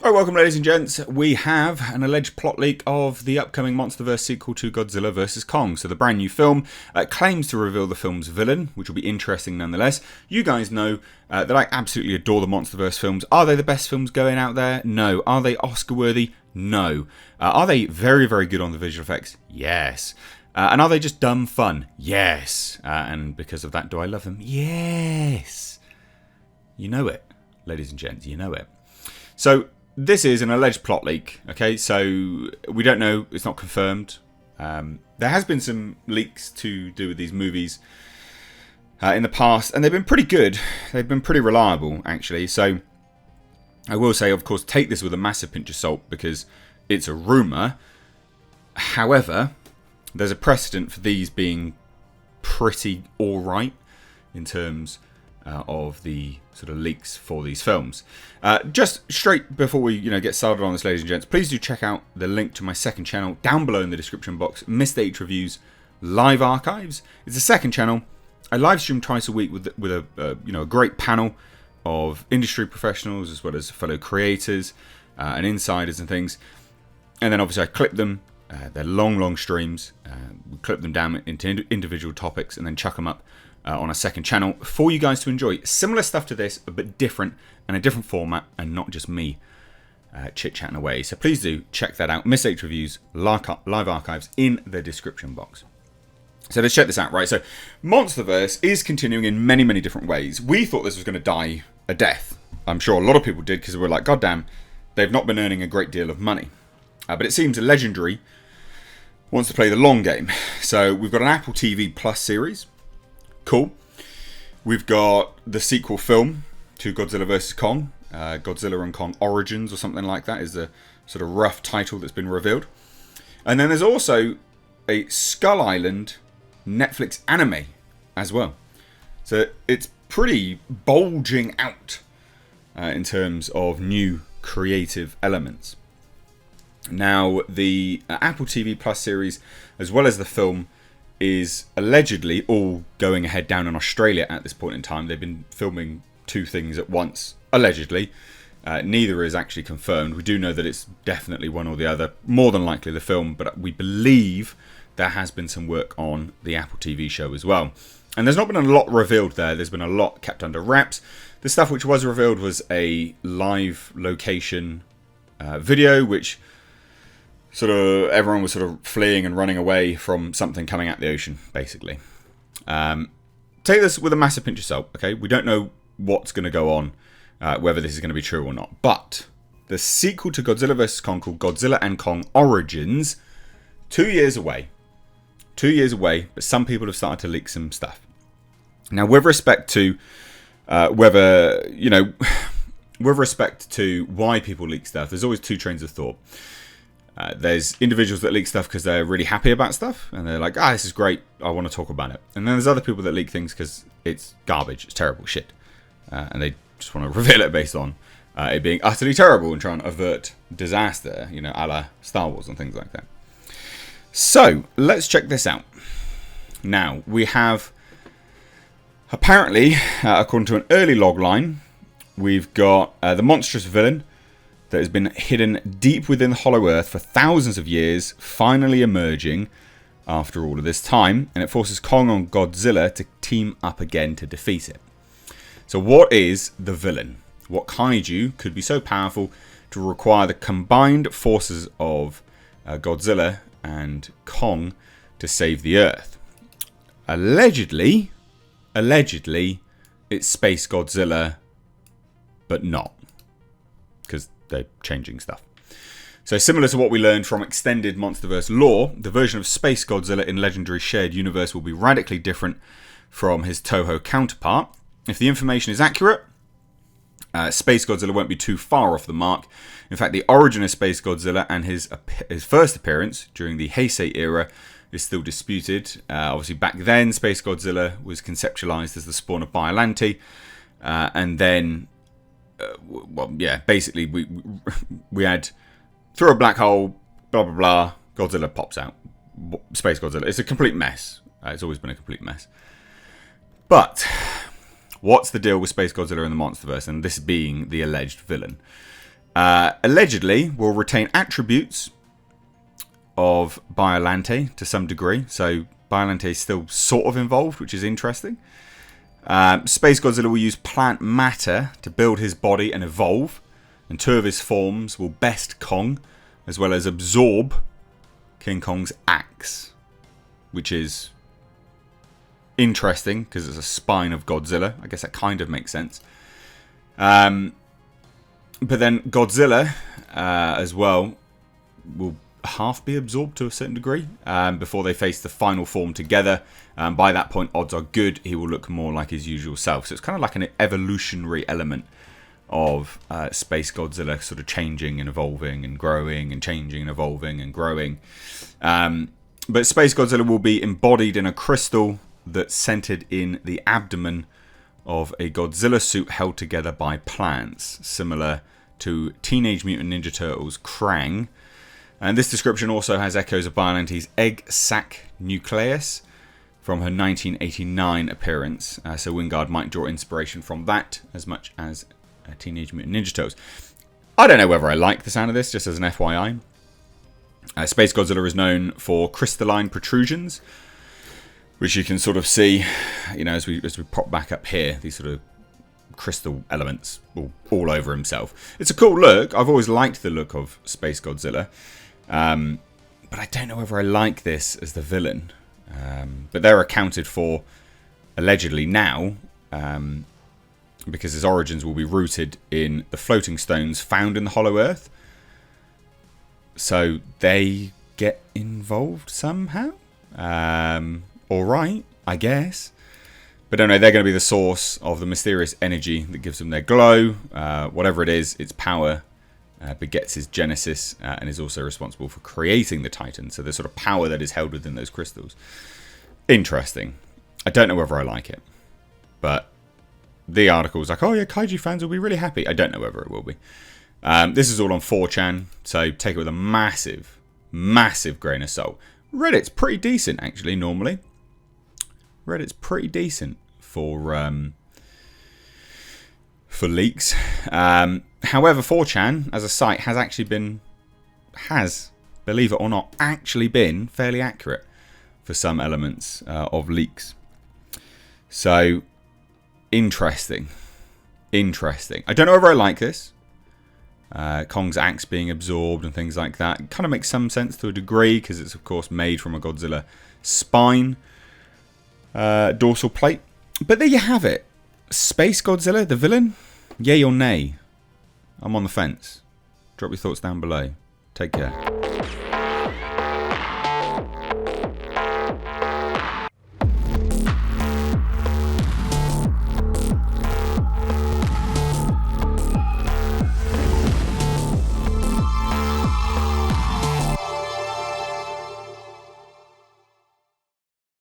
Alright, welcome ladies and gents. We have an alleged plot leak of the upcoming Monsterverse sequel to Godzilla vs. Kong. So the brand new film claims to reveal the film's villain, which will be interesting nonetheless. You guys know that I absolutely adore the Monsterverse films. Are they the best films going out there? No. Are they Oscar worthy? No. Are they very, very good on the visual effects? Yes. And are they just dumb fun? Yes. And because of that, do I love them? Yes. You know it, ladies and gents, you know it. So this is an alleged plot leak, okay? So we don't know, it's not confirmed. There has been some leaks to do with these movies in the past, and they've been pretty good. They've been pretty reliable, actually. So I will say, of course, take this with a massive pinch of salt because it's a rumour. However, there's a precedent for these being pretty alright in terms of the sort of leaks for these films. Just straight before we get started on this, ladies and gents, please do check out the link to my second channel down below in the description box, Missed H Reviews Live Archives. It's a second channel. I live stream twice a week with a great panel of industry professionals as well as fellow creators and insiders and things. And then obviously I clip them. They're long streams. We clip them down into individual topics and then chuck them up on a second channel for you guys to enjoy. Similar stuff to this, but different and a different format, and not just me chit-chatting away. So please do check that out. Miss H Reviews Live Archives in the description box. So let's check this out, right? So Monsterverse is continuing in many different ways. We thought this was going to die a death. I'm sure a lot of people did because we're like, God damn, they've not been earning a great deal of money. But it seems Legendary wants to play the long game. So we've got an Apple TV Plus series. Cool. We've got the sequel film to Godzilla vs. Kong. Godzilla and Kong Origins or something like that is the sort of rough title that's been revealed. And then there's also a Skull Island Netflix anime as well. So it's pretty bulging out in terms of new creative elements. Now, the Apple TV Plus series, as well as the film, is allegedly all going ahead down in Australia at this point in time. They've been filming two things at once, allegedly. Neither is actually confirmed. We do know that it's definitely one or the other, more than likely the film, but we believe there has been some work on the Apple TV show as well. And there's not been a lot revealed there. There's been a lot kept under wraps. The stuff which was revealed was a live location video, which sort of everyone was sort of fleeing and running away from something coming out the ocean, basically. Take this with a massive pinch of salt, okay? We don't know what's going to go on, whether this is going to be true or not. But the sequel to Godzilla vs. Kong, called Godzilla and Kong Origins, 2 years away. 2 years away, but some people have started to leak some stuff. Now, with respect to with respect to why people leak stuff, there's always two trains of thought. There's individuals that leak stuff because they're really happy about stuff and they're like, this is great, I want to talk about it. And then there's other people that leak things because it's garbage, it's terrible shit, and they just want to reveal it based on it being utterly terrible and try and avert disaster, a la Star Wars and things like that. So let's check this out. Now we have, apparently, according to an early log line, we've got the monstrous villain that has been hidden deep within the Hollow Earth for thousands of years, finally emerging after all of this time, and it forces Kong and Godzilla to team up again to defeat it. So what is the villain? What kaiju could be so powerful to require the combined forces of Godzilla and Kong to save the Earth? Allegedly, it's Space Godzilla, but not, because they're changing stuff. So similar to what we learned from extended Monsterverse lore, the version of Space Godzilla in Legendary's shared universe will be radically different from his Toho counterpart. If the information is accurate, Space Godzilla won't be too far off the mark. In fact, the origin of Space Godzilla and his first appearance during the Heisei era is still disputed. Obviously, back then, Space Godzilla was conceptualized as the spawn of Biollante, and then basically we had through a black hole, blah blah blah, Godzilla pops out. Space Godzilla. It's a complete mess. It's always been a complete mess. But what's the deal with Space Godzilla in the Monsterverse, and this being the alleged villain? Allegedly will retain attributes of Biollante to some degree. So Biollante is still sort of involved, which is interesting. Space Godzilla will use plant matter to build his body and evolve. And 2 of his forms will best Kong, as well as absorb King Kong's axe, which is interesting because it's a spine of Godzilla. I guess that kind of makes sense. But then Godzilla as well will half be absorbed to a certain degree before they face the final form together. By that point, odds are good he will look more like his usual self. So it's kind of like an evolutionary element of Space Godzilla sort of changing and evolving and growing and changing and evolving and growing. But Space Godzilla will be embodied in a crystal that's centered in the abdomen of a Godzilla suit held together by plants, similar to Teenage Mutant Ninja Turtles' Krang. And this description also has echoes of Biollante's egg sac nucleus from her 1989 appearance. So Wingard might draw inspiration from that as much as Teenage Mutant Ninja Turtles. I don't know whether I like the sound of this, just as an FYI. Space Godzilla is known for crystalline protrusions, which you can sort of see, as we pop back up here, these sort of crystal elements all over himself. It's a cool look. I've always liked the look of Space Godzilla, but I don't know whether I like this as the villain. But they're accounted for allegedly now, because his origins will be rooted in the floating stones found in the Hollow Earth. So they get involved somehow. Alright, I guess. But don't know, they're going to be the source of the mysterious energy that gives them their glow. Whatever it is, its power begets his genesis and is also responsible for creating the Titan. So the sort of power that is held within those crystals. Interesting. I don't know whether I like it. But the article was like, oh yeah, kaiju fans will be really happy. I don't know whether it will be. This is all on 4chan, so take it with a massive, massive grain of salt. Reddit's pretty decent, actually, normally. Reddit's pretty decent for leaks. However, 4chan, as a site, has, believe it or not, actually been fairly accurate for some elements of leaks. So, interesting. Interesting. I don't know whether I like this. Kong's axe being absorbed and things like that. It kind of makes some sense to a degree because it's, of course, made from a Godzilla spine dorsal plate. But there you have it. Space Godzilla, the villain? Yay or nay? I'm on the fence. Drop your thoughts down below. Take care.